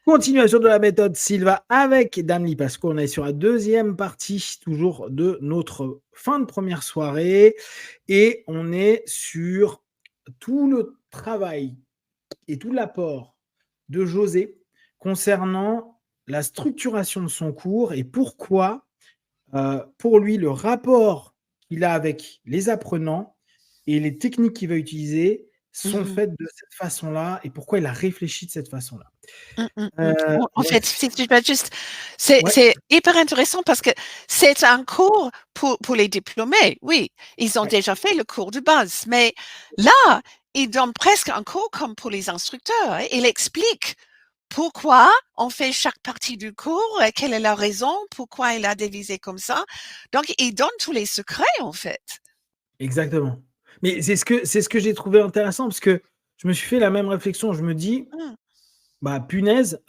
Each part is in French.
Continuation de la méthode Silva avec Damli Pasco. On est sur la deuxième partie, toujours de notre fin de première soirée. Et on est sur tout le travail et tout l'apport de José concernant la structuration de son cours et pourquoi, pour lui, le rapport qu'il a avec les apprenants et les techniques qu'il va utiliser sont faites de cette façon-là et pourquoi il a réfléchi de cette façon-là. En fait, si tu veux juste, c'est hyper intéressant parce que c'est un cours pour les diplômés. Oui, ils ont déjà fait le cours de base, mais là, il donne presque un cours comme pour les instructeurs. Il explique pourquoi on fait chaque partie du cours, quelle est la raison, pourquoi il a divisé comme ça. Donc, il donne tous les secrets, en fait. Exactement. Mais c'est ce que j'ai trouvé intéressant parce que je me suis fait la même réflexion. Je me dis, bah punaise,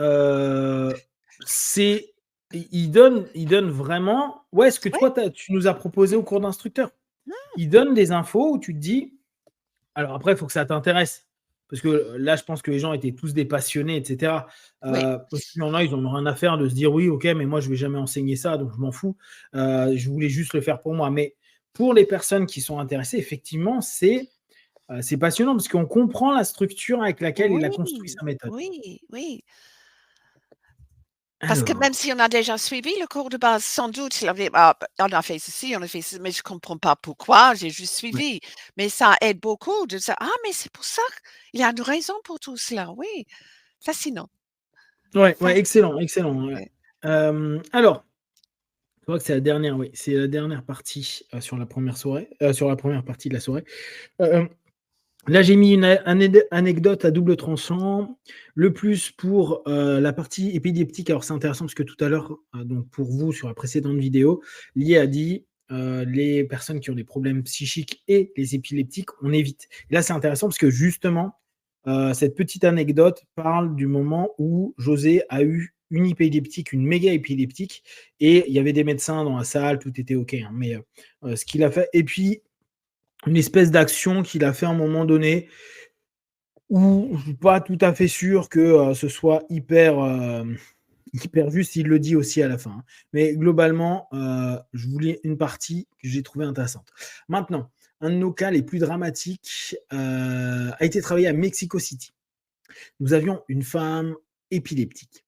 il donne vraiment ce que toi tu nous as proposé au cours d'instructeur. Il donne des infos où tu te dis, alors après, il faut que ça t'intéresse. Parce que là, je pense que les gens étaient tous des passionnés, etc. Parce qu'il y en a, ils n'en ont rien à faire de se dire oui, ok, mais moi, je ne vais jamais enseigner ça, donc je m'en fous. Je voulais juste le faire pour moi. Mais pour les personnes qui sont intéressées, effectivement, c'est passionnant parce qu'on comprend la structure avec laquelle il a construit sa méthode. Oui. Parce que même si on a déjà suivi le cours de base, sans doute, on a fait ceci, on a fait ceci, mais je ne comprends pas pourquoi, j'ai juste suivi. Mais ça aide beaucoup de dire, mais c'est pour ça qu'il y a une raison pour tout cela. Oui, fascinant. Ouais, excellent. Alors, je crois que c'est la dernière partie sur la première soirée, sur la première partie de la soirée. Là, j'ai mis une anecdote à double tranchant. Le plus pour la partie épileptique. Alors, c'est intéressant parce que tout à l'heure, donc pour vous, sur la précédente vidéo, Lié a dit les personnes qui ont des problèmes psychiques et les épileptiques, on évite. Et là, c'est intéressant parce que justement, cette petite anecdote parle du moment où José a eu une épileptique, une méga épileptique, et il y avait des médecins dans la salle, tout était OK. Hein, mais ce qu'il a fait, et puis une espèce d'action qu'il a fait à un moment donné où je ne suis pas tout à fait sûr que ce soit hyper juste, il le dit aussi à la fin. Hein. Mais globalement, je voulais une partie que j'ai trouvée intéressante. Maintenant, un de nos cas les plus dramatiques a été travaillé à Mexico City. Nous avions une femme épileptique.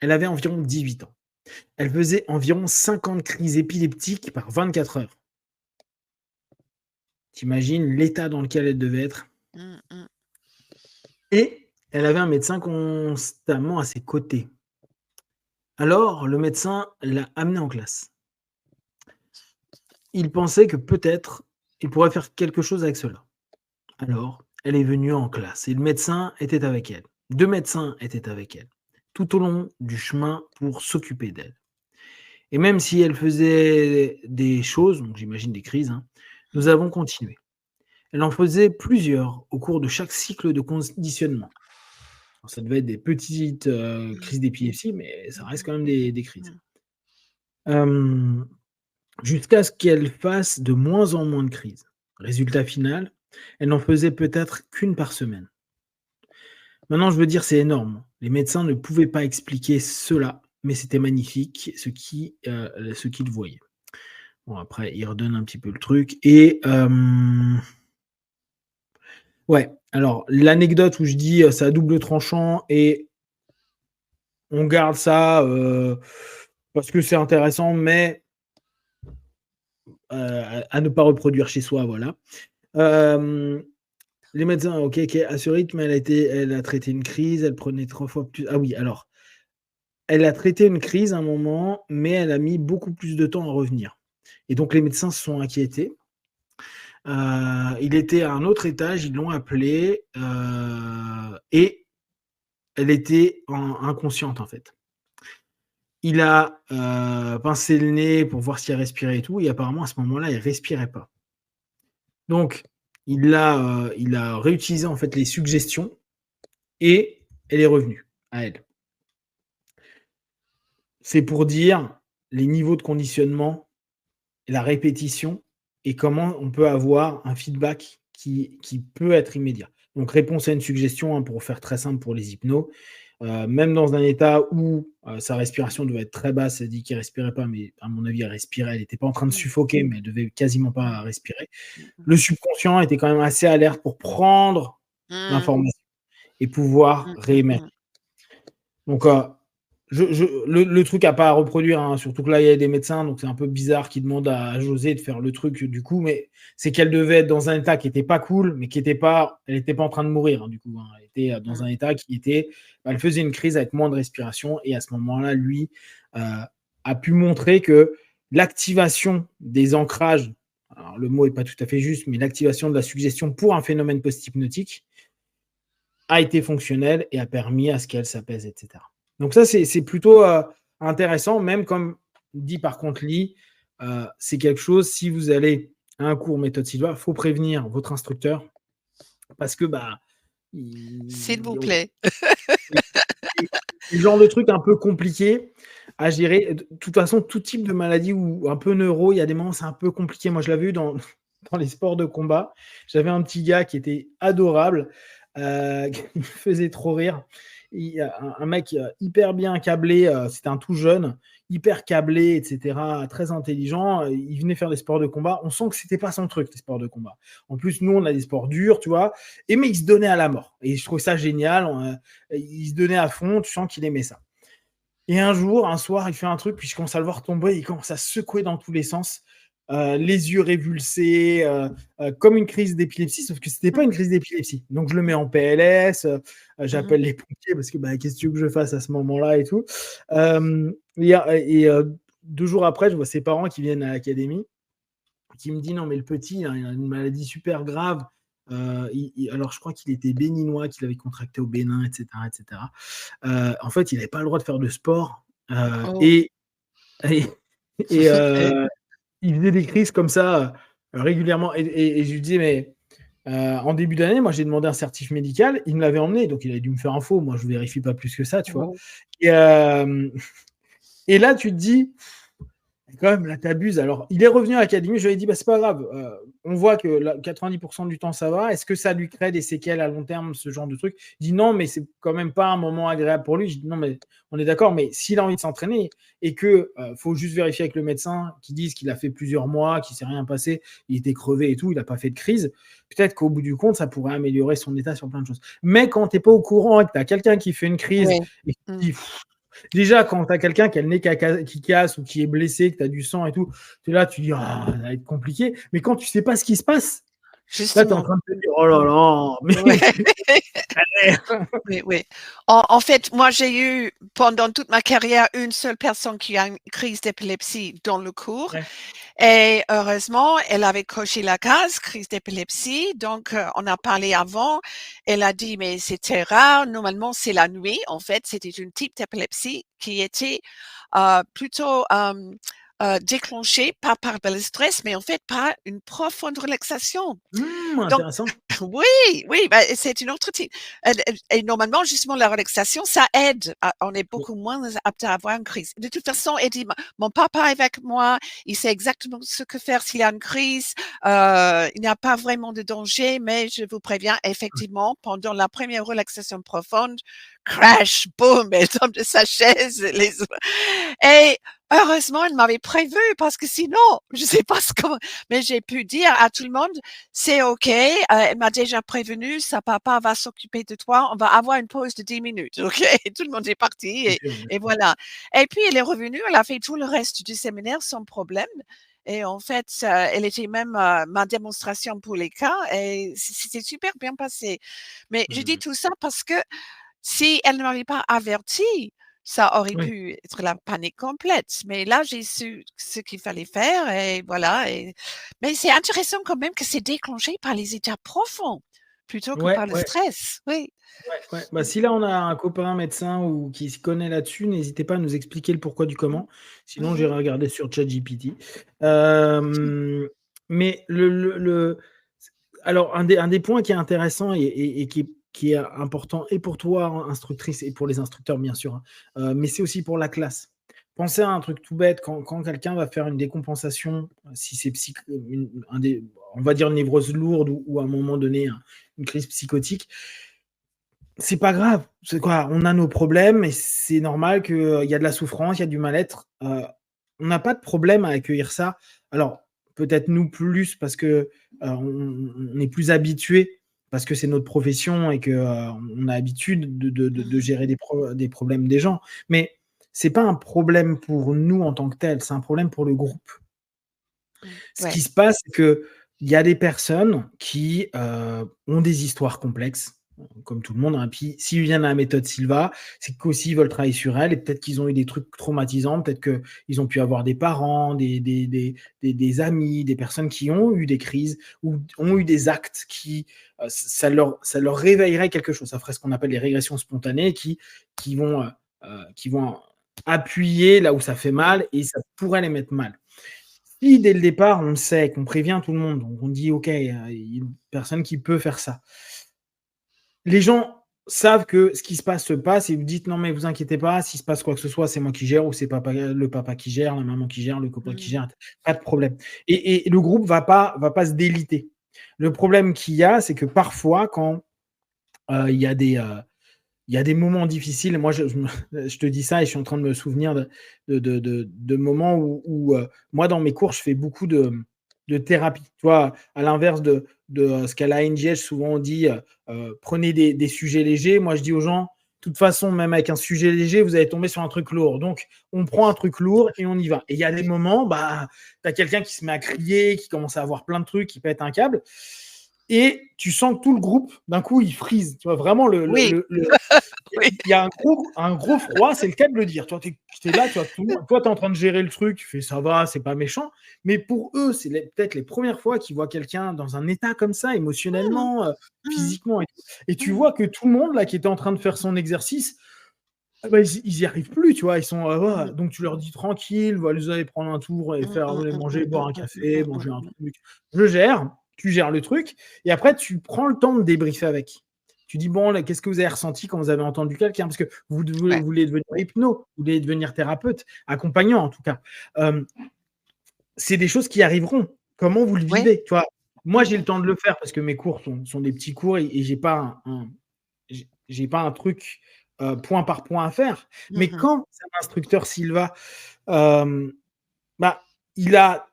Elle avait environ 18 ans. Elle faisait environ 50 crises épileptiques par 24 heures. T'imagines l'état dans lequel elle devait être. Et elle avait un médecin constamment à ses côtés. Alors, le médecin l'a amenée en classe. Il pensait que peut-être il pourrait faire quelque chose avec cela. Alors, elle est venue en classe et le médecin était avec elle. 2 médecins étaient avec elle, tout au long du chemin pour s'occuper d'elle. Et même si elle faisait des choses, donc j'imagine des crises, hein, nous avons continué. Elle en faisait plusieurs au cours de chaque cycle de conditionnement. Alors, ça devait être des petites crises d'épilepsie, mais ça reste quand même des crises. Jusqu'à ce qu'elle fasse de moins en moins de crises. Résultat final, elle n'en faisait peut-être qu'une par semaine. Maintenant, je veux dire, c'est énorme. Les médecins ne pouvaient pas expliquer cela, mais c'était magnifique ce qu'ils voyaient. Bon, après, il redonne un petit peu le truc. Et alors l'anecdote où je dis c'est à double tranchant et on garde ça parce que c'est intéressant, mais à ne pas reproduire chez soi, voilà. Les médecins, OK, à ce rythme, elle a traité une crise, elle prenait 3 fois plus. Ah oui, alors, elle a traité une crise à un moment, mais elle a mis beaucoup plus de temps à revenir. Et donc, les médecins se sont inquiétés. Il était à un autre étage, ils l'ont appelée et elle était inconsciente, en fait. Il a pincé le nez pour voir si elle respirait et tout, et apparemment, à ce moment-là, elle ne respirait pas. Donc, il a réutilisé en fait les suggestions et elle est revenue à elle. C'est pour dire les niveaux de conditionnement, la répétition et comment on peut avoir un feedback qui peut être immédiat. Donc, réponse à une suggestion, hein, pour faire très simple pour les hypnos, même dans un état où sa respiration devait être très basse. Elle dit qu'il respirait pas, mais à mon avis, elle respirait. Elle n'était pas en train de suffoquer, mais elle devait quasiment pas respirer. Le subconscient était quand même assez alerte pour prendre l'information et pouvoir réémettre. Donc, le truc à pas reproduire, hein, surtout que là, il y a des médecins, donc c'est un peu bizarre qu'ils demandent à José de faire le truc du coup, mais c'est qu'elle devait être dans un état qui était pas cool, mais elle était pas en train de mourir, hein, du coup, hein. Elle était dans un état qui était, elle faisait une crise avec moins de respiration, et à ce moment-là, lui a pu montrer que l'activation des ancrages, alors le mot est pas tout à fait juste, mais l'activation de la suggestion pour un phénomène post-hypnotique a été fonctionnelle et a permis à ce qu'elle s'apaise, etc. Donc ça, c'est plutôt intéressant, même comme dit par contre Lee, c'est quelque chose, si vous allez à un cours méthode Silva, il faut prévenir votre instructeur parce que S'il vous plaît. C'est le genre de truc un peu compliqué à gérer. De toute façon, tout type de maladie ou un peu neuro, il y a des moments c'est un peu compliqué. Moi, je l'avais vu dans les sports de combat. J'avais un petit gars qui était adorable, qui me faisait trop rire. Il y a un mec hyper bien câblé, c'était un tout jeune, hyper câblé, etc., très intelligent. Il venait faire des sports de combat. On sent que c'était pas son truc, les sports de combat. En plus, nous, on a des sports durs, tu vois. Mais il se donnait à la mort. Et je trouve ça génial. Il se donnait à fond. Tu sens qu'il aimait ça. Et un soir, il fait un truc, puis je commence à le voir tomber. Il commence à secouer dans tous les sens. Les yeux révulsés, comme une crise d'épilepsie, sauf que c'était pas une crise d'épilepsie. Donc je le mets en PLS, j'appelle les pompiers parce que qu'est-ce que tu veux que je fasse à ce moment-là et tout. Et 2 jours après, je vois ses parents qui viennent à l'académie, qui me disent non mais le petit, il a une maladie super grave. Alors je crois qu'il était béninois, qu'il avait contracté au Bénin, etc., etc. En fait, il n'avait pas le droit de faire de sport et il faisait des crises comme ça régulièrement. Et je lui disais, mais en début d'année, moi j'ai demandé un certif médical, il me l'avait emmené, donc il a dû me faire un faux. Moi je ne vérifie pas plus que ça, tu vois. Et là, tu te dis, quand même, là, t'abuses. Alors, il est revenu à l'académie, je lui ai dit, c'est pas grave, on voit que 90% du temps, ça va. Est-ce que ça lui crée des séquelles à long terme, ce genre de truc? Il dit non, mais c'est quand même pas un moment agréable pour lui. Je dis non, mais on est d'accord, mais s'il a envie de s'entraîner et que faut juste vérifier avec le médecin qui dise qu'il a fait plusieurs mois, qu'il s'est rien passé, il était crevé et tout, il n'a pas fait de crise, peut-être qu'au bout du compte, ça pourrait améliorer son état sur plein de choses. Mais quand tu n'es pas au courant et que tu as quelqu'un qui fait une crise et qui dit déjà, quand tu as quelqu'un qui a le nez qui casse ou qui est blessé, que tu as du sang et tout, tu es là, tu dis, ça va être compliqué. Mais quand tu sais pas ce qui se passe, là, tu es en train de te dire, oh là là, mais... Oui. En fait, moi, j'ai eu pendant toute ma carrière une seule personne qui a une crise d'épilepsie dans le cours. Et heureusement, elle avait coché la case, crise d'épilepsie. Donc, on a parlé avant. Elle a dit, mais c'était rare. Normalement, c'est la nuit. En fait, c'était une type d'épilepsie qui était plutôt déclenchée pas par le stress, mais en fait par une profonde relaxation. Intéressant. Donc, oui, c'est une autre type. Et normalement, justement, la relaxation, ça aide. On est beaucoup moins apte à avoir une crise. De toute façon, elle dit, mon papa est avec moi, il sait exactement ce que faire s'il y a une crise. Il n'y a pas vraiment de danger, mais je vous préviens, effectivement, pendant la première relaxation profonde, crash, boum, elle tombe de sa chaise. Et heureusement, elle m'avait prévu parce que sinon, je sais pas mais j'ai pu dire à tout le monde, c'est OK. Elle m'a déjà prévenu, sa papa va s'occuper de toi. On va avoir une pause de 10 minutes. OK. Et tout le monde est parti et voilà. Et puis, elle est revenue. Elle a fait tout le reste du séminaire sans problème. Et en fait, elle était même ma démonstration pour les cas et c'était super bien passé. Mais je dis tout ça parce que si elle ne m'avait pas averti, ça aurait pu être la panique complète. Mais là, j'ai su ce qu'il fallait faire et voilà. Mais c'est intéressant quand même que c'est déclenché par les états profonds plutôt que par le stress. Oui. Si là, on a un copain médecin ou qui se connaît là-dessus, n'hésitez pas à nous expliquer le pourquoi du comment. Sinon, j'irai regarder sur ChatGPT. Mais alors, un des points qui est intéressant et qui est important et pour toi, instructrice, et pour les instructeurs, bien sûr, mais c'est aussi pour la classe. Pensez à un truc tout bête, quand quelqu'un va faire une décompensation, si c'est on va dire une névrose lourde ou à un moment donné, une crise psychotique, c'est pas grave. C'est quoi? On a nos problèmes et c'est normal qu'il y a de la souffrance, il y a du mal-être. On n'a pas de problème à accueillir ça. Alors, peut-être nous plus parce que on est plus habitués, parce que c'est notre profession et que on a l'habitude de gérer des problèmes des gens. Mais c'est pas un problème pour nous en tant que tel, c'est un problème pour le groupe. Ce Ouais. qui se passe, c'est qu'il y a des personnes qui ont des histoires complexes, comme tout le monde, hein. Puis s'ils viennent à la méthode Silva, c'est qu'aussi ils veulent travailler sur elles et peut-être qu'ils ont eu des trucs traumatisants, peut-être qu'ils ont pu avoir des parents, des amis, des personnes qui ont eu des crises ou ont eu des actes qui ça leur réveillerait quelque chose. Ça ferait ce qu'on appelle les régressions spontanées qui vont appuyer là où ça fait mal et ça pourrait les mettre mal. Si dès le départ, on le sait, qu'on prévient tout le monde, donc on dit: «OK, il y a une personne qui peut faire ça». Les gens savent que ce qui se passe et vous dites: «Non mais vous inquiétez pas, s'il se passe quoi que ce soit, c'est moi qui gère ou c'est le papa qui gère, la maman qui gère, le copain qui gère, pas de problème». Et le groupe va pas se déliter. Le problème qu'il y a, c'est que parfois quand, il y a des moments difficiles. Moi, je te dis ça et je suis en train de me souvenir de moments où, moi, dans mes cours, je fais beaucoup de thérapie. Tu vois, à l'inverse de ce qu'à la NGH, souvent on dit, prenez des sujets légers. Moi, je dis aux gens, de toute façon, même avec un sujet léger, vous allez tomber sur un truc lourd. Donc, on prend un truc lourd et on y va. Et il y a des moments, bah, tu as quelqu'un qui se met à crier, qui commence à avoir plein de trucs, qui pète un câble. Et tu sens que tout le groupe, d'un coup, il freeze. Tu vois, vraiment, Oui, oui. il y a un gros froid, c'est le cas de le dire. Toi, tu es là, toi, tu es en train de gérer le truc, tu fais ça va, c'est pas méchant. Mais pour eux, c'est peut-être les premières fois qu'ils voient quelqu'un dans un état comme ça, Mmh. émotionnellement, Mmh. physiquement. Et tu Mmh. vois que tout le monde, là, qui était en train de faire son exercice, ah bah, ils y arrivent plus, tu vois. Ils sont, Mmh. donc tu leur dis tranquille, vous allez prendre un tour et Mmh, faire mmh, aller mmh, manger, mmh, boire mmh, un mmh, café, mmh, mmh, manger un mmh. truc. Je gère, tu gères le truc et après tu prends le temps de débriefer avec. Tu dis: «Bon, là, qu'est-ce que vous avez ressenti quand vous avez entendu quelqu'un?» Parce que vous Ouais, voulez devenir hypno, vous voulez devenir thérapeute, accompagnant en tout cas. C'est des choses qui arriveront. Comment vous le ouais. vivez? Tu vois? Moi, Mmh j'ai le mh. temps de le faire parce que mes cours sont des petits cours et j'ai pas j'ai pas un truc, point par point à faire. Mais Mmh. quand c'est un instructeur Silva, hem, bah, il a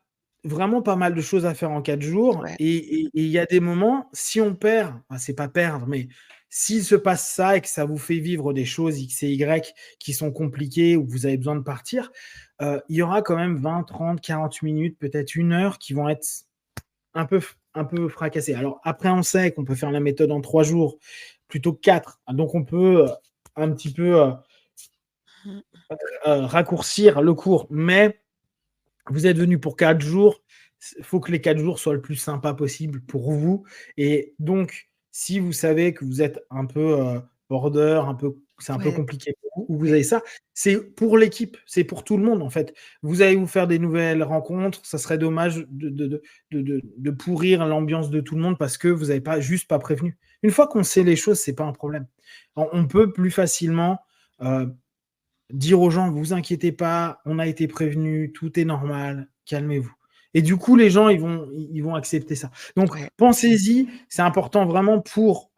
vraiment pas mal de choses à faire en 4 jours Ouais, et il y a des moments, si on perd, enfin, c'est pas perdre, mais s'il se passe ça et que ça vous fait vivre des choses X et Y qui sont compliquées ou que vous avez besoin de partir, il y aura quand même 20, 30, 40 minutes, peut-être 1 heure qui vont être un peu fracassées. Alors après, on sait qu'on peut faire la méthode en 3 jours plutôt que 4, donc on peut, un petit peu, mmh, raccourcir le cours, mais vous êtes venu pour 4 jours, il faut que les 4 jours soient le plus sympa possible pour vous et donc si vous savez que vous êtes un peu, border, c'est un peu ouais, compliqué pour vous ou vous ouais, avez ça, c'est pour l'équipe, c'est pour tout le monde, en fait. Vous allez vous faire des nouvelles rencontres, ça serait dommage de pourrir l'ambiance de tout le monde parce que vous avez pas prévenu. Une fois qu'on sait les choses, c'est pas un problème. On peut plus facilement, heu dire aux gens: «Vous inquiétez pas, on a été prévenus, tout est normal, calmez-vous» et du coup, les gens, ils vont accepter ça. Donc ouais, pensez-y, c'est important vraiment pour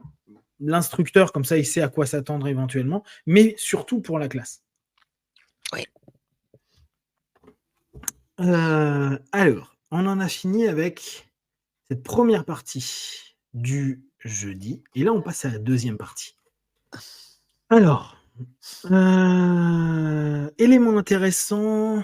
l'instructeur, comme ça, il sait à quoi s'attendre éventuellement, mais surtout pour la classe. ouais. Alors, on en a fini avec cette première partie du jeudi et là, on passe à la deuxième partie. Alors, élément intéressant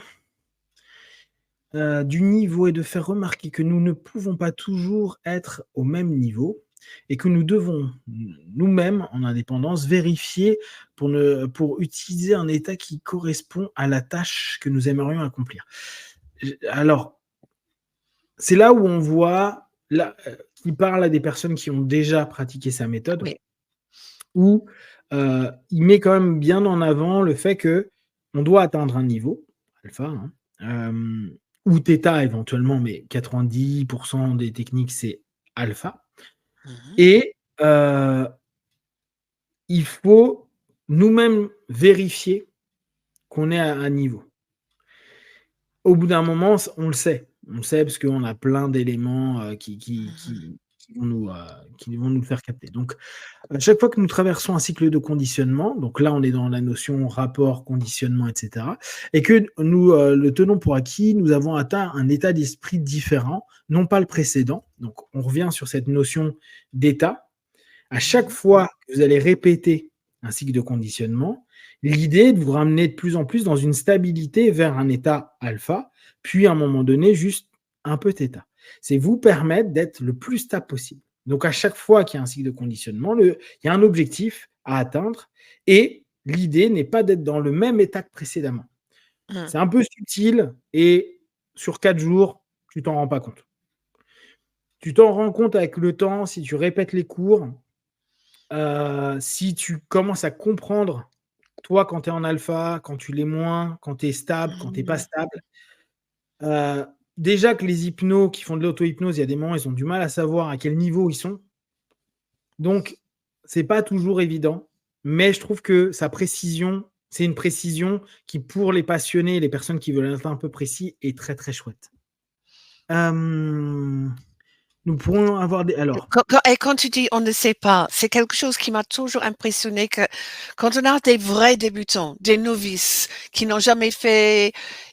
du niveau et de faire remarquer que nous ne pouvons pas toujours être au même niveau et que nous devons nous-mêmes, en indépendance, vérifier pour utiliser un état qui correspond à la tâche que nous aimerions accomplir. Alors, c'est là où on voit là, qu'il parle à des personnes qui ont déjà pratiqué sa méthode, Oui. où, il met quand même bien en avant le fait qu'on doit atteindre un niveau, alpha, hein, ou thêta éventuellement, mais 90 des techniques, c'est alpha Mmh. et il faut nous-mêmes vérifier qu'on est à un niveau. Au bout d'un moment, on le sait. On le sait parce qu'on a plein d'éléments, Mmh. qui vont nous le faire capter. Donc, à chaque fois que nous traversons un cycle de conditionnement, donc là, on est dans la notion rapport, conditionnement, etc., et que nous le tenons pour acquis, nous avons atteint un état d'esprit différent, non pas le précédent. Donc, on revient sur cette notion d'état. À chaque fois que vous allez répéter un cycle de conditionnement, l'idée est de vous ramener de plus en plus dans une stabilité vers un état alpha, puis à un moment donné, juste un peu θ. C'est vous permettre d'être le plus stable possible. Donc, à chaque fois qu'il y a un cycle de conditionnement, il y a un objectif à atteindre et l'idée n'est pas d'être dans le même état que précédemment. C'est un peu subtil et sur 4 jours, tu t'en rends pas compte. Tu t'en rends compte avec le temps, si tu répètes les cours, si tu commences à comprendre, toi, quand tu es en alpha, quand tu l'es moins, quand tu es stable, quand tu n'es pas stable. Déjà que les hypnos qui font de l'auto-hypnose, il y a des moments, ils ont du mal à savoir à quel niveau ils sont. Donc, c'est pas toujours évident, mais je trouve que sa précision, c'est une précision qui, pour les passionnés, les personnes qui veulent être un peu précis, est très, très chouette. Nous pourrons avoir des... Alors, Quand tu dis on ne sait pas, c'est quelque chose qui m'a toujours impressionné que quand on a des vrais débutants, des novices qui n'ont jamais fait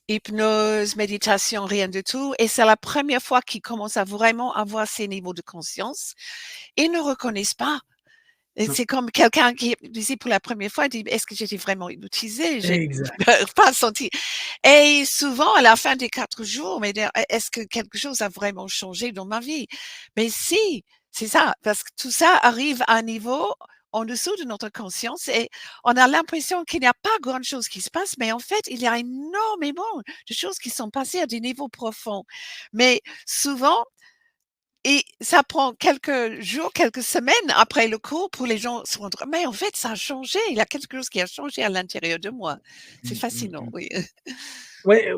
hypnose, méditation, rien du tout, et c'est la première fois qu'ils commencent à vraiment avoir ces niveaux de conscience, ils ne reconnaissent pas. Et c'est comme quelqu'un qui disait pour la première fois, dit, est-ce que j'étais vraiment hypnotisée? J'ai pas senti. Et souvent, à la fin des 4 jours, mais est-ce que quelque chose a vraiment changé dans ma vie? Mais si, c'est ça, parce que tout ça arrive à un niveau en dessous de notre conscience et on a l'impression qu'il n'y a pas grand-chose qui se passe, mais en fait, il y a énormément de choses qui sont passées à des niveaux profonds. Mais souvent, et ça prend quelques jours, quelques semaines après le cours pour les gens se rendre mais en fait, ça a changé. Il y a quelque chose qui a changé à l'intérieur de moi. C'est fascinant, oui. Ouais,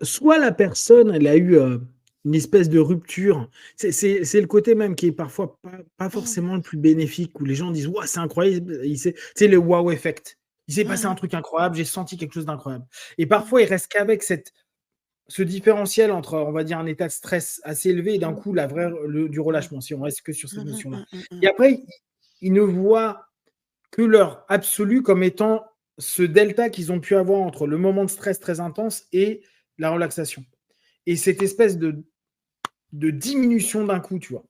soit la personne, elle a eu une espèce de rupture. C'est le côté même qui est parfois pas forcément le plus bénéfique, où les gens disent ouais, c'est incroyable. C'est le wow effect. Il s'est passé un truc incroyable, j'ai senti quelque chose d'incroyable. Et parfois, il reste qu'avec ce différentiel entre, on va dire, un état de stress assez élevé et d'un coup, du relâchement, si on reste que sur cette notion-là. Et après, ils ne voient que leur absolu comme étant ce delta qu'ils ont pu avoir entre le moment de stress très intense et la relaxation. Et cette espèce de diminution d'un coup, tu vois.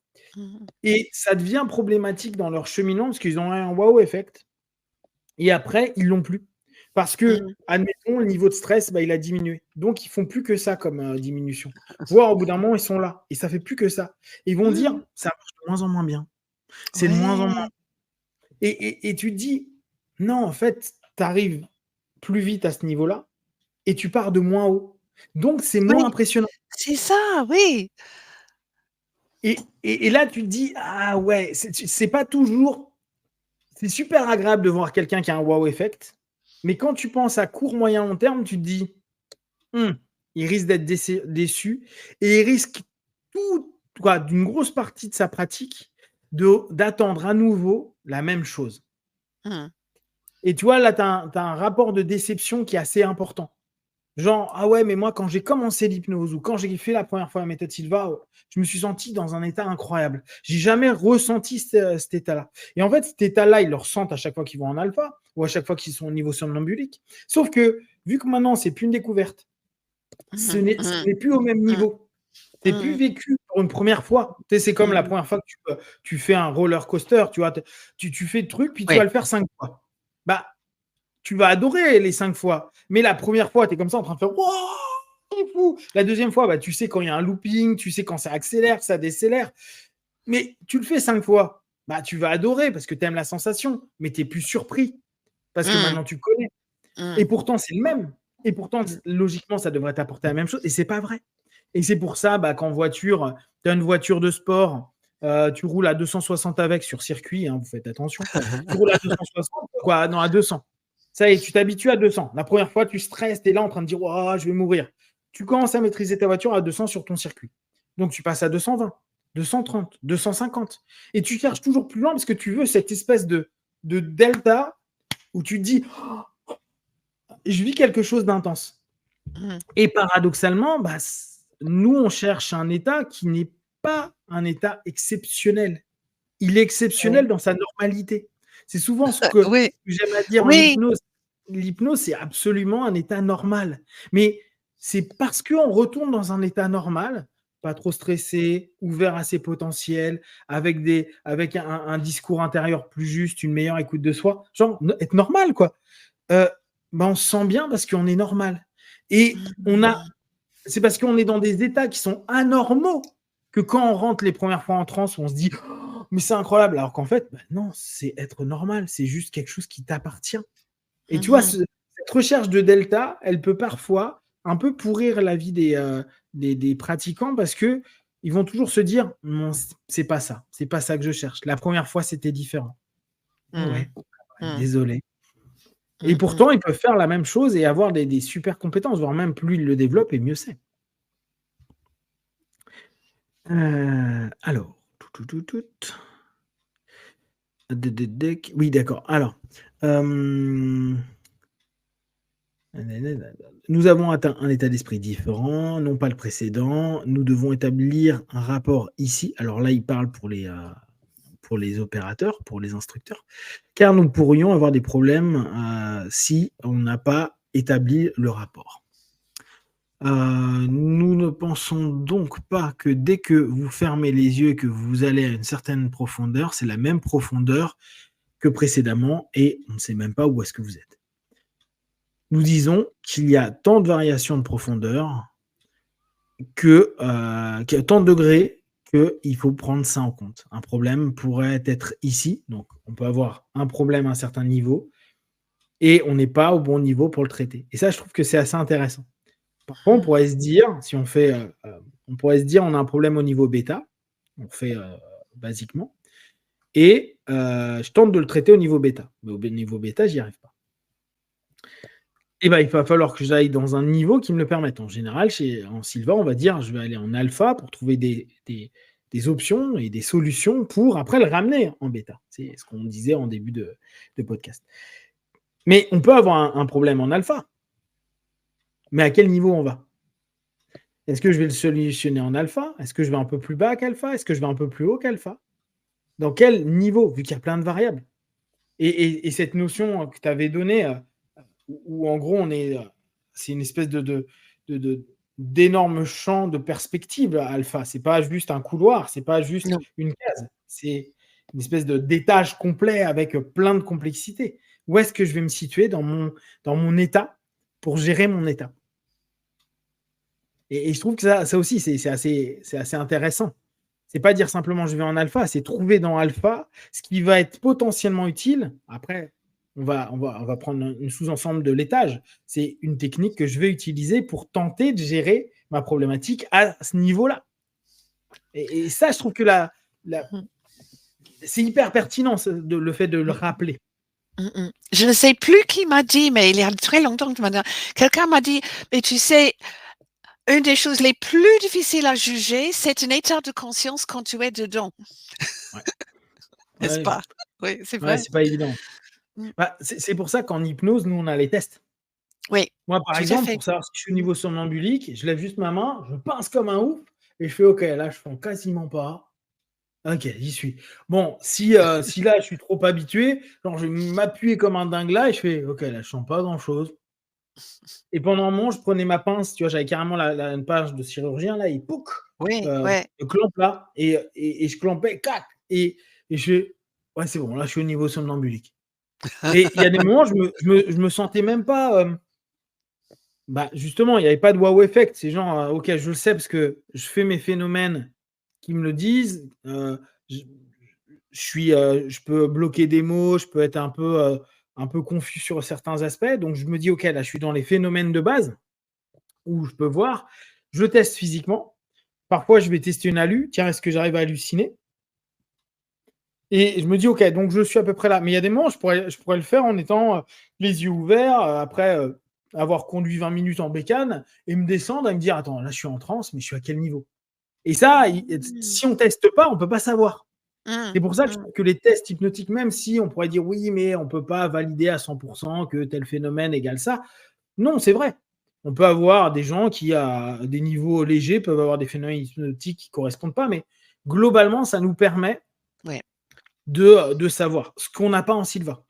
Et ça devient problématique dans leur cheminement parce qu'ils ont un wow effect. Et après, ils l'ont plus. Parce que, admettons, le niveau de stress, il a diminué. Donc, ils font plus que ça comme diminution. Voire, au bout d'un moment, ils sont là. Et ça fait plus que ça. Et ils vont dire, ça marche de moins en moins bien. C'est de moins en moins. Et tu te dis, non, en fait, tu arrives plus vite à ce niveau-là et tu pars de moins haut. Donc, c'est moins impressionnant. C'est ça, oui. Et là, tu te dis, ah ouais, c'est pas toujours... C'est super agréable de voir quelqu'un qui a un wow effect. Mais quand tu penses à court, moyen, long terme, tu te dis, il risque d'être déçu et il risque d'une grosse partie de sa pratique d'attendre à nouveau la même chose. Et tu vois, là, tu as un rapport de déception qui est assez important. Genre, ah ouais, mais moi, quand j'ai commencé l'hypnose ou quand j'ai fait la première fois la méthode Silva, je me suis senti dans un état incroyable. J'ai jamais ressenti cet état-là. Et en fait, cet état-là, ils le ressentent à chaque fois qu'ils vont en alpha ou à chaque fois qu'ils sont au niveau somnambulique. Sauf que, vu que maintenant, c'est plus une découverte, ce n'est plus au même niveau. Tu n'es plus vécu pour une première fois. Tu sais, c'est comme la première fois que tu fais un roller coaster, tu vois, tu fais le truc, puis tu vas le faire 5 fois. Bah, tu vas adorer les 5 fois. Mais la première fois, tu es comme ça en train de faire waouh, c'est fou. La deuxième fois, tu sais quand il y a un looping, tu sais quand ça accélère, ça décélère. Mais tu le fais 5 fois, tu vas adorer parce que tu aimes la sensation, mais tu n'es plus surpris parce que maintenant tu connais. Et pourtant, c'est le même. Et pourtant, logiquement, ça devrait t'apporter la même chose. Et c'est pas vrai. Et c'est pour ça qu'en voiture, tu as une voiture de sport, tu roules à 260 avec sur circuit, vous faites attention. Tu roules à 260, non, à 200. Ça y est, tu t'habitues à 200. La première fois, tu stresses, tu es là en train de dire oh, je vais mourir. Tu commences à maîtriser ta voiture à 200 sur ton circuit. Donc, tu passes à 220, 230, 250. Et tu cherches toujours plus loin parce que tu veux cette espèce de delta où tu te dis oh, je vis quelque chose d'intense. Et paradoxalement, nous, on cherche un état qui n'est pas un état exceptionnel. Il est exceptionnel dans sa normalité. C'est souvent ce que Oui, j'aime à dire en oui. hypnose. L'hypnose, c'est absolument un état normal. Mais c'est parce qu'on retourne dans un état normal, pas trop stressé, ouvert à ses potentiels, avec un discours intérieur plus juste, une meilleure écoute de soi, genre être normal, quoi. On se sent bien parce qu'on est normal. Et c'est parce qu'on est dans des états qui sont anormaux que quand on rentre les premières fois en transe, on se dit oh, mais c'est incroyable. Alors qu'en fait, non, c'est être normal. C'est juste quelque chose qui t'appartient. Et tu vois, cette recherche de delta, elle peut parfois un peu pourrir la vie des pratiquants parce que ils vont toujours se dire non, c'est pas ça que je cherche. La première fois, c'était différent. Ouais, désolé. Et pourtant, ils peuvent faire la même chose et avoir des super compétences, voire même plus ils le développent et mieux c'est. Alors, oui, d'accord. Alors, nous avons atteint un état d'esprit différent, non pas le précédent. Nous devons établir un rapport ici. Alors là, il parle pour les opérateurs, pour les instructeurs, car nous pourrions avoir des problèmes si on n'a pas établi le rapport. Nous ne pensons donc pas que dès que vous fermez les yeux et que vous allez à une certaine profondeur, c'est la même profondeur que précédemment et on ne sait même pas où est-ce que vous êtes. Nous disons qu'il y a tant de variations de profondeur qu'il y a tant de degrés qu'il faut prendre ça en compte. Un problème pourrait être ici, donc on peut avoir un problème à un certain niveau et on n'est pas au bon niveau pour le traiter. Et ça, je trouve que c'est assez intéressant. Parfois, on pourrait se dire, si on fait, on pourrait se dire, on a un problème au niveau bêta, on fait basiquement, et je tente de le traiter au niveau bêta. Mais au niveau bêta, j'y arrive pas. Et il va falloir que j'aille dans un niveau qui me le permette. En général, en Silva, on va dire, je vais aller en alpha pour trouver des options et des solutions pour après le ramener en bêta. C'est ce qu'on disait en début de podcast. Mais on peut avoir un problème en alpha. Mais à quel niveau on va ? Est-ce que je vais le solutionner en alpha ? Est-ce que je vais un peu plus bas qu'alpha ? Est-ce que je vais un peu plus haut qu'alpha ? Dans quel niveau ? Vu qu'il y a plein de variables. Et cette notion que tu avais donnée, où en gros, c'est une espèce d'énorme champ de perspective alpha. C'est pas juste un couloir, c'est pas juste une case. C'est une espèce d'étage complet avec plein de complexité. Où est-ce que je vais me situer dans mon état pour gérer mon état ? Et je trouve que ça aussi, c'est assez intéressant. C'est pas dire simplement je vais en alpha, c'est trouver dans alpha ce qui va être potentiellement utile. Après, on va prendre un sous-ensemble de l'étage. C'est une technique que je vais utiliser pour tenter de gérer ma problématique à ce niveau-là. Et ça, je trouve que c'est hyper pertinent le fait de le rappeler. Je ne sais plus qui m'a dit, mais il y a très longtemps que quelqu'un m'a dit, mais tu sais, une des choses les plus difficiles à juger, c'est un état de conscience quand tu es dedans. Ouais. N'est-ce pas ? Oui, c'est vrai. C'est pas évident. C'est pour ça qu'en hypnose, nous, on a les tests. Oui. Moi, par exemple, pour savoir si je suis au niveau somnambulique, je lève juste ma main, je pince comme un ouf et je fais OK, là, je fends quasiment pas. OK, j'y suis. Bon, si là, je suis trop habitué, genre, je vais m'appuyer comme un dingue là et je fais OK, là, je sens pas grand-chose. Et pendant un moment, je prenais ma pince, tu vois, j'avais carrément une pince de chirurgien là et pouc, je clampe là et je clampais, cac et je fais ouais, c'est bon, là, je suis au niveau somnambulique. Et il y a des moments, je me sentais même pas. Justement, il n'y avait pas de wow effect. C'est genre, OK, je le sais parce que je fais mes phénomènes qui me le disent. Je peux bloquer des mots, je peux être un peu confus sur certains aspects. Donc, je me dis, OK, là, je suis dans les phénomènes de base où je peux voir. Je teste physiquement. Parfois, je vais tester une halu. Tiens, est-ce que j'arrive à halluciner ? Et je me dis, OK, donc je suis à peu près là. Mais il y a des moments, je pourrais le faire en étant les yeux ouverts, après avoir conduit 20 minutes en bécane et me descendre et me dire, attends, là, je suis en transe, mais je suis à quel niveau ? Et ça, si on ne teste pas, on ne peut pas savoir. C'est pour ça que je trouve que les tests hypnotiques, même si on pourrait dire, oui, mais on ne peut pas valider à 100% que tel phénomène égale ça. Non, c'est vrai. On peut avoir des gens qui, à des niveaux légers, peuvent avoir des phénomènes hypnotiques qui ne correspondent pas, mais globalement, ça nous permet de savoir ce qu'on n'a pas en Sylva.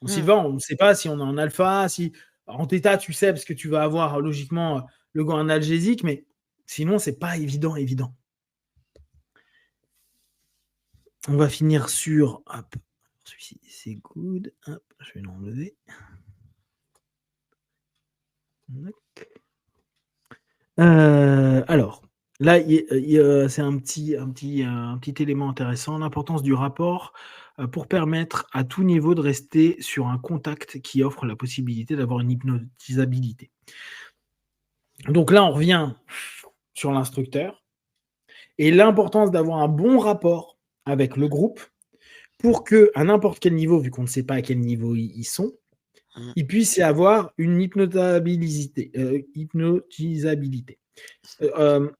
En Sylva, on ne sait pas si on est en alpha, si en θ, tu sais, parce que tu vas avoir logiquement le gant analgésique, mais sinon, c'est pas évident. On va finir sur... Hop, celui-ci, c'est good. Hop, je vais l'enlever. Alors, là, c'est un petit élément intéressant, l'importance du rapport pour permettre à tout niveau de rester sur un contact qui offre la possibilité d'avoir une hypnotisabilité. Donc là, on revient sur l'instructeur et l'importance d'avoir un bon rapport avec le groupe pour qu'à n'importe quel niveau, vu qu'on ne sait pas à quel niveau ils sont, il puisse y avoir une hypnotisabilité.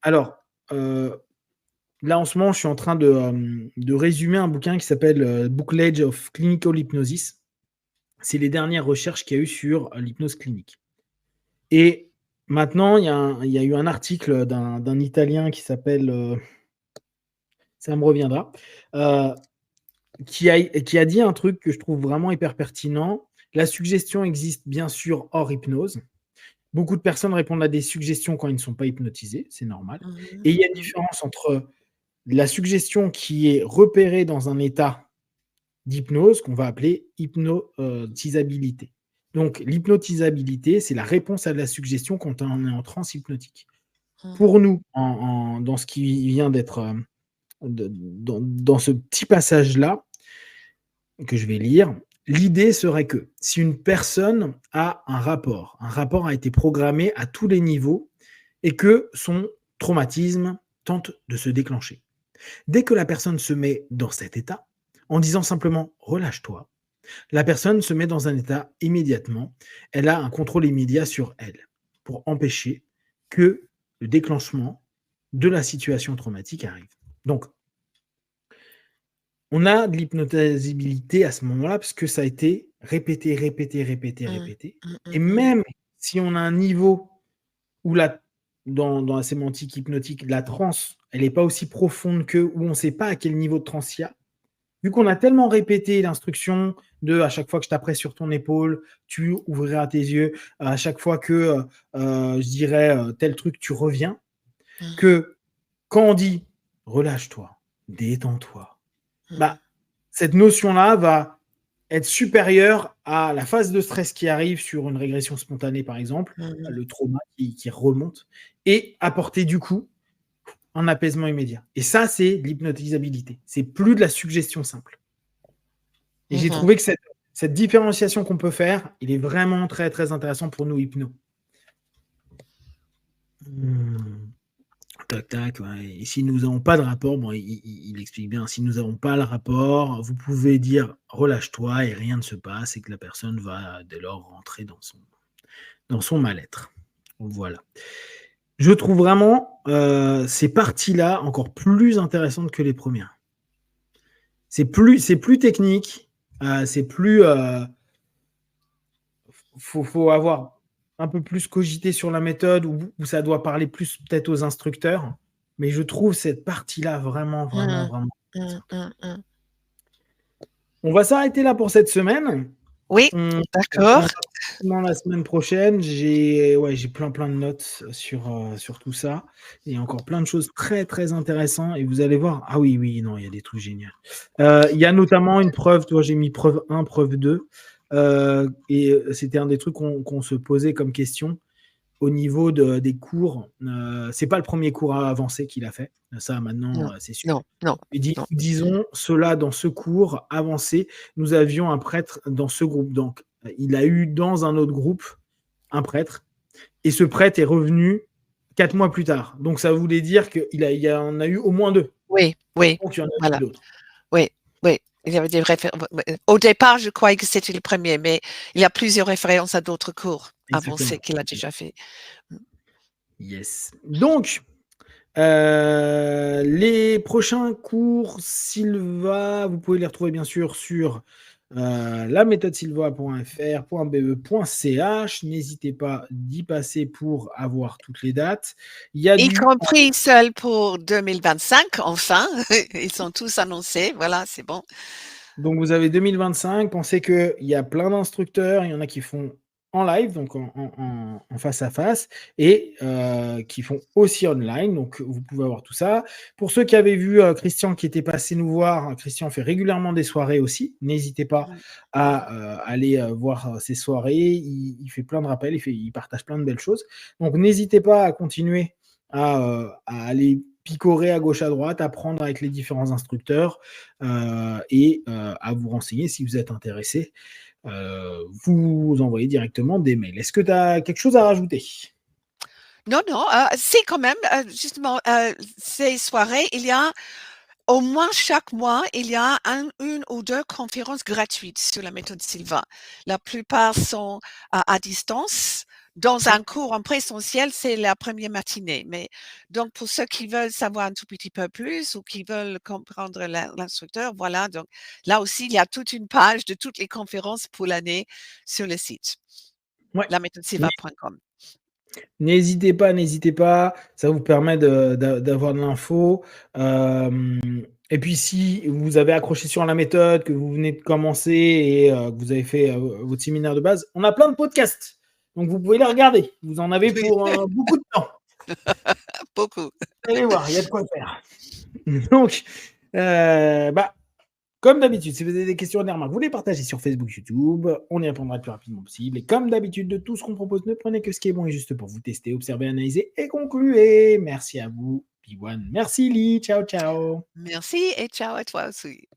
Alors, là, en ce moment, je suis en train de résumer un bouquin qui s'appelle Booklet of Clinical Hypnosis. C'est les dernières recherches qu'il y a eu sur l'hypnose clinique. Et maintenant, il y a eu un article d'un Italien qui s'appelle... ça me reviendra. Qui a dit un truc que je trouve vraiment hyper pertinent. La suggestion existe bien sûr hors hypnose. Beaucoup de personnes répondent à des suggestions quand ils ne sont pas hypnotisés, c'est normal. Et il y a une différence entre la suggestion qui est repérée dans un état d'hypnose qu'on va appeler hypnotisabilité. Donc l'hypnotisabilité, c'est la réponse à la suggestion quand on est en transe hypnotique. Pour nous, dans ce qui vient d'être... dans ce petit passage-là, que je vais lire, l'idée serait que si une personne a un rapport a été programmé à tous les niveaux et que son traumatisme tente de se déclencher. Dès que la personne se met dans cet état, en disant simplement « relâche-toi », la personne se met dans un état immédiatement, elle a un contrôle immédiat sur elle pour empêcher que le déclenchement de la situation traumatique arrive. Donc, on a de l'hypnotisabilité à ce moment-là parce que ça a été répété. Et même si on a un niveau où dans la sémantique hypnotique, la transe, elle n'est pas aussi profonde où on ne sait pas à quel niveau de transe il y a, vu qu'on a tellement répété l'instruction de à chaque fois que je taperai sur ton épaule, tu ouvriras tes yeux, à chaque fois que je dirais tel truc, tu reviens, que quand on dit relâche-toi, détends-toi, cette notion-là va être supérieure à la phase de stress qui arrive sur une régression spontanée, par exemple, le trauma qui remonte, et apporter du coup un apaisement immédiat. Et ça, c'est l'hypnotisabilité. C'est plus de la suggestion simple. Et j'ai trouvé que cette différenciation qu'on peut faire, il est vraiment très, très intéressant pour nous, hypno. Tac, ouais. Et si nous n'avons pas de rapport, bon, il explique bien, si nous n'avons pas le rapport, vous pouvez dire relâche-toi et rien ne se passe et que la personne va dès lors rentrer dans son mal-être. Voilà. Je trouve vraiment ces parties-là encore plus intéressantes que les premières. C'est plus technique, c'est plus... faut avoir un peu plus cogité sur la méthode où ça doit parler plus peut-être aux instructeurs. Mais je trouve cette partie-là vraiment. On va s'arrêter là pour cette semaine. Oui, d'accord. La semaine prochaine, j'ai plein de notes sur tout ça. Et encore plein de choses très, très intéressantes. Et vous allez voir, il y a des trucs géniaux. Il y a notamment une preuve, j'ai mis preuve 1, preuve 2. Et c'était un des trucs qu'on se posait comme question au niveau des cours. C'est pas le premier cours avancé qu'il a fait, ça maintenant c'est sûr. Non. Disons cela, dans ce cours avancé, nous avions un prêtre dans ce groupe. Donc il a eu dans un autre groupe un prêtre et ce prêtre est revenu 4 mois plus tard. Donc ça voulait dire qu'il y en a eu au moins 2. Oui. Donc il y en a eu d'autres. Oui. Il y avait des références. Au départ, je croyais que c'était le premier, mais il y a plusieurs références à d'autres cours avancés qu'il a déjà fait. Yes. Donc, les prochains cours Sylva, vous pouvez les retrouver bien sûr sur laméthodesilva.fr.be.ch. N'hésitez pas d'y passer pour avoir toutes les dates. Il y a y compris celles pour 2025, enfin. Ils sont tous annoncés. Voilà, c'est bon. Donc, vous avez 2025. Pensez qu'il y a plein d'instructeurs. Il y en a qui font en live, donc en face à face, et qui font aussi online. Donc, vous pouvez avoir tout ça. Pour ceux qui avaient vu Christian qui était passé nous voir, Christian fait régulièrement des soirées aussi. N'hésitez pas à aller voir ses soirées. Il fait plein de rappels, il partage plein de belles choses. Donc, n'hésitez pas à continuer à aller picorer à gauche à droite, apprendre avec les différents instructeurs et à vous renseigner si vous êtes intéressé. Vous envoyez directement des mails. Est-ce que tu as quelque chose à rajouter? Non, non, c'est quand même, justement, ces soirées, il y a au moins chaque mois, il y a une ou deux conférences gratuites sur la méthode Silva. La plupart sont à distance. Dans un cours en présentiel, c'est la première matinée. Mais donc, pour ceux qui veulent savoir un tout petit peu plus ou qui veulent comprendre l'instructeur, voilà. Donc, là aussi, il y a toute une page de toutes les conférences pour l'année sur le site. Ouais. laméthodesilva.com. N'hésitez pas, ça vous permet d'avoir de l'info. Et puis si vous avez accroché sur la méthode, que vous venez de commencer et que vous avez fait votre séminaire de base, on a plein de podcasts. Donc vous pouvez les regarder. Vous en avez pour beaucoup de temps. Beaucoup. Allez voir, il y a de quoi faire. Donc, comme d'habitude, si vous avez des questions ou des remarques, vous les partagez sur Facebook, YouTube. On y répondra le plus rapidement possible. Et comme d'habitude, de tout ce qu'on propose, ne prenez que ce qui est bon et juste pour vous tester, observer, analyser et concluer. Merci à vous, P1. Merci, Lee. Ciao, ciao. Merci et ciao à toi aussi.